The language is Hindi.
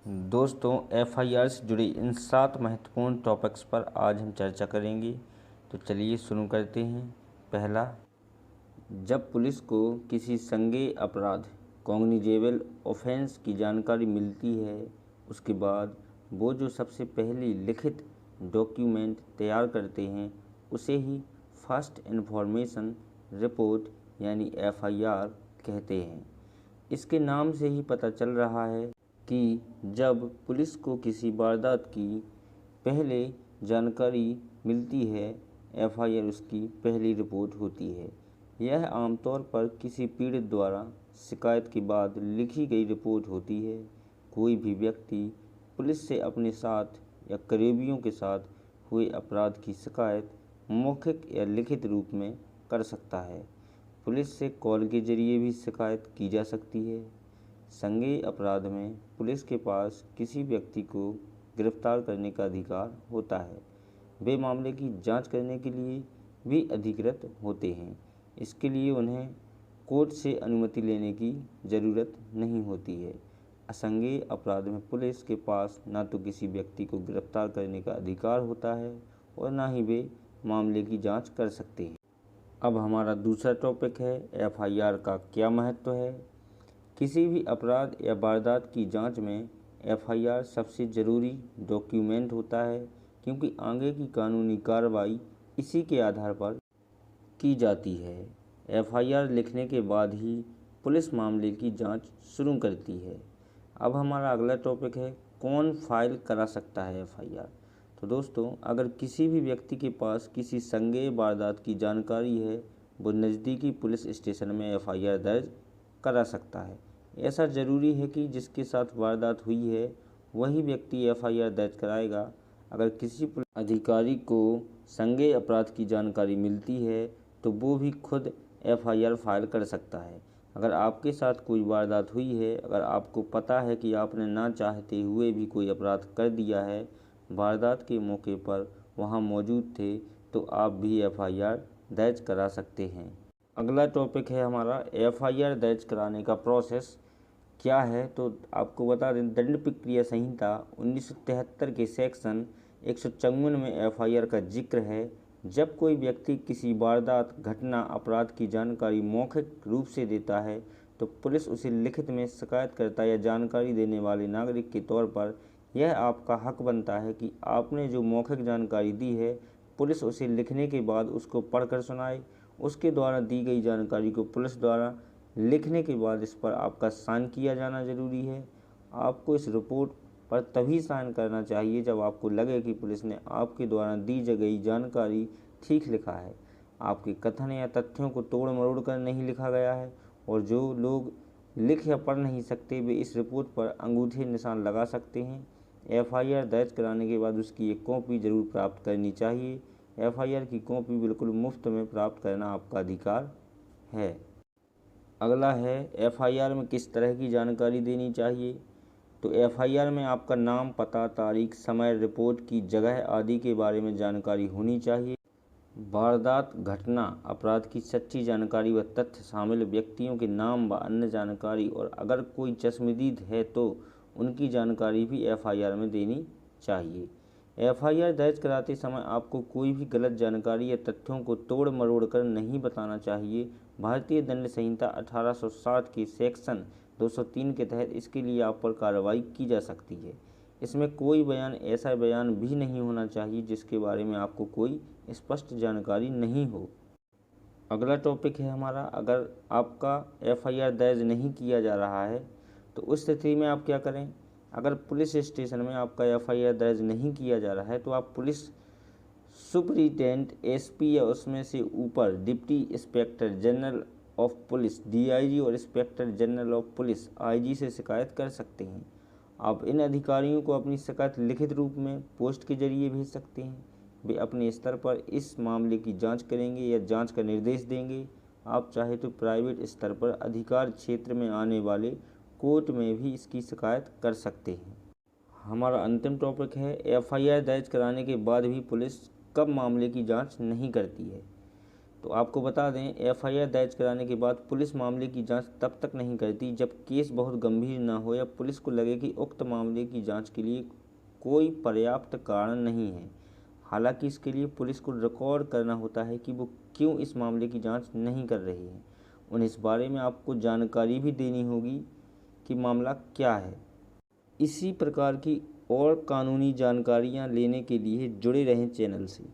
दोस्तों, एफआईआर से जुड़े इन 7 महत्वपूर्ण टॉपिक्स पर आज हम चर्चा करेंगे। तो चलिए शुरू करते हैं। पहला, जब पुलिस को किसी संज्ञेय अपराध कॉग्निजेबल ऑफेंस की जानकारी मिलती है, उसके बाद वो जो सबसे पहले लिखित डॉक्यूमेंट तैयार करते हैं उसे ही फर्स्ट इन्फॉर्मेशन रिपोर्ट यानी एफआईआर कहते हैं। इसके नाम से ही पता चल रहा है कि जब पुलिस को किसी वारदात की पहले जानकारी मिलती है, एफआईआर उसकी पहली रिपोर्ट होती है। यह आमतौर पर किसी पीड़ित द्वारा शिकायत के बाद लिखी गई रिपोर्ट होती है। कोई भी व्यक्ति पुलिस से अपने साथ या करीबियों के साथ हुए अपराध की शिकायत मौखिक या लिखित रूप में कर सकता है। पुलिस से कॉल के जरिए भी शिकायत की जा सकती है। संज्ञेय अपराध में पुलिस के पास किसी व्यक्ति को गिरफ्तार करने का अधिकार होता है। वे मामले की जांच करने के लिए भी अधिकृत होते हैं। इसके लिए उन्हें कोर्ट से अनुमति लेने की ज़रूरत नहीं होती है। असंज्ञेय अपराध में पुलिस के पास न तो किसी व्यक्ति को गिरफ्तार करने का अधिकार होता है और न ही वे मामले की जांच कर सकते हैं। अब हमारा दूसरा टॉपिक है एफआईआर का क्या महत्व है। किसी भी अपराध या वारदात की जांच में एफआईआर सबसे ज़रूरी डॉक्यूमेंट होता है, क्योंकि आगे की कानूनी कार्रवाई इसी के आधार पर की जाती है। एफआईआर लिखने के बाद ही पुलिस मामले की जांच शुरू करती है। अब हमारा अगला टॉपिक है कौन फाइल करा सकता है एफआईआर। तो दोस्तों, अगर किसी भी व्यक्ति के पास किसी संज्ञेय वारदात की जानकारी है, वो नज़दीकी पुलिस स्टेशन में एफआईआर दर्ज करा सकता है। ऐसा ज़रूरी है कि जिसके साथ वारदात हुई है वही व्यक्ति एफआईआर दर्ज कराएगा। अगर किसी पुलिस अधिकारी को संज्ञेय अपराध की जानकारी मिलती है तो वो भी खुद एफआईआर फाइल कर सकता है। अगर आपके साथ कोई वारदात हुई है, अगर आपको पता है कि आपने ना चाहते हुए भी कोई अपराध कर दिया है, वारदात के मौके पर वहाँ मौजूद थे, तो आप भी एफआईआर दर्ज करा सकते हैं। अगला टॉपिक है हमारा एफआईआर दर्ज कराने का प्रोसेस क्या है। तो आपको बता दें, दंड प्रक्रिया संहिता 1973 के सेक्शन 154 में एफआईआर का जिक्र है। जब कोई व्यक्ति किसी वारदात, घटना, अपराध की जानकारी मौखिक रूप से देता है तो पुलिस उसे लिखित में शिकायतकर्ता या जानकारी देने वाले नागरिक के तौर पर यह आपका हक बनता है कि आपने जो मौखिक जानकारी दी है, पुलिस उसे लिखने के बाद उसको पढ़कर सुनाए। उसके द्वारा दी गई जानकारी को पुलिस द्वारा लिखने के बाद इस पर आपका साइन किया जाना ज़रूरी है। आपको इस रिपोर्ट पर तभी साइन करना चाहिए जब आपको लगे कि पुलिस ने आपके द्वारा दी गई जानकारी ठीक लिखा है, आपके कथन या तथ्यों को तोड़ मरोड़ कर नहीं लिखा गया है। और जो लोग लिख या पढ़ नहीं सकते, वे इस रिपोर्ट पर अंगूठे निशान लगा सकते हैं। एफआईआर दर्ज कराने के बाद उसकी एक कॉपी ज़रूर प्राप्त करनी चाहिए। एफआईआर की कॉपी बिल्कुल मुफ्त में प्राप्त करना आपका अधिकार है। अगला है एफआईआर में किस तरह की जानकारी देनी चाहिए। तो एफआईआर में आपका नाम, पता, तारीख, समय, रिपोर्ट की जगह आदि के बारे में जानकारी होनी चाहिए। वारदात, घटना, अपराध की सच्ची जानकारी व तथ्य शामिल व्यक्तियों के नाम व अन्य जानकारी, और अगर कोई चश्मदीद है तो उनकी जानकारी भी एफआईआर में देनी चाहिए। एफआईआर दर्ज कराते समय आपको कोई भी गलत जानकारी या तथ्यों को तोड़ मरोड़ कर नहीं बताना चाहिए। भारतीय दंड संहिता 1860 के सेक्शन 203 के तहत इसके लिए आप पर कार्रवाई की जा सकती है। इसमें कोई बयान ऐसा बयान भी नहीं होना चाहिए जिसके बारे में आपको कोई स्पष्ट जानकारी नहीं हो। अगला टॉपिक है हमारा, अगर आपका एफआईआर दर्ज नहीं किया जा रहा है तो उस स्थिति में आप क्या करें। अगर पुलिस स्टेशन में आपका एफआईआर दर्ज नहीं किया जा रहा है तो आप पुलिस सुपरिटेंडेंट, एसपी या उसमें से ऊपर deputy inspector general of police, DIG, और inspector general of police, IG से शिकायत कर सकते हैं। आप इन अधिकारियों को अपनी शिकायत लिखित रूप में पोस्ट के जरिए भेज सकते हैं। वे अपने स्तर पर इस मामले की जांच करेंगे या जांच का निर्देश देंगे। आप चाहे तो प्राइवेट स्तर पर अधिकार क्षेत्र में आने वाले कोर्ट में भी इसकी शिकायत कर सकते हैं। हमारा अंतिम टॉपिक है एफआईआर दर्ज कराने के बाद भी पुलिस कब मामले की जांच नहीं करती है। तो तो आपको बता दें, एफआईआर दर्ज कराने के बाद पुलिस मामले की जांच तब तक नहीं करती जब केस बहुत गंभीर न हो या पुलिस को लगे कि उक्त मामले की जांच के लिए कोई पर्याप्त कारण नहीं है। हालांकि इसके लिए पुलिस को रिकॉर्ड करना होता है कि वो क्यों इस मामले की जांच नहीं कर रही है। उन्हें इस बारे में आपको जानकारी भी देनी होगी कि मामला क्या है। इसी प्रकार की और कानूनी जानकारियाँ लेने के लिए जुड़े रहें चैनल से।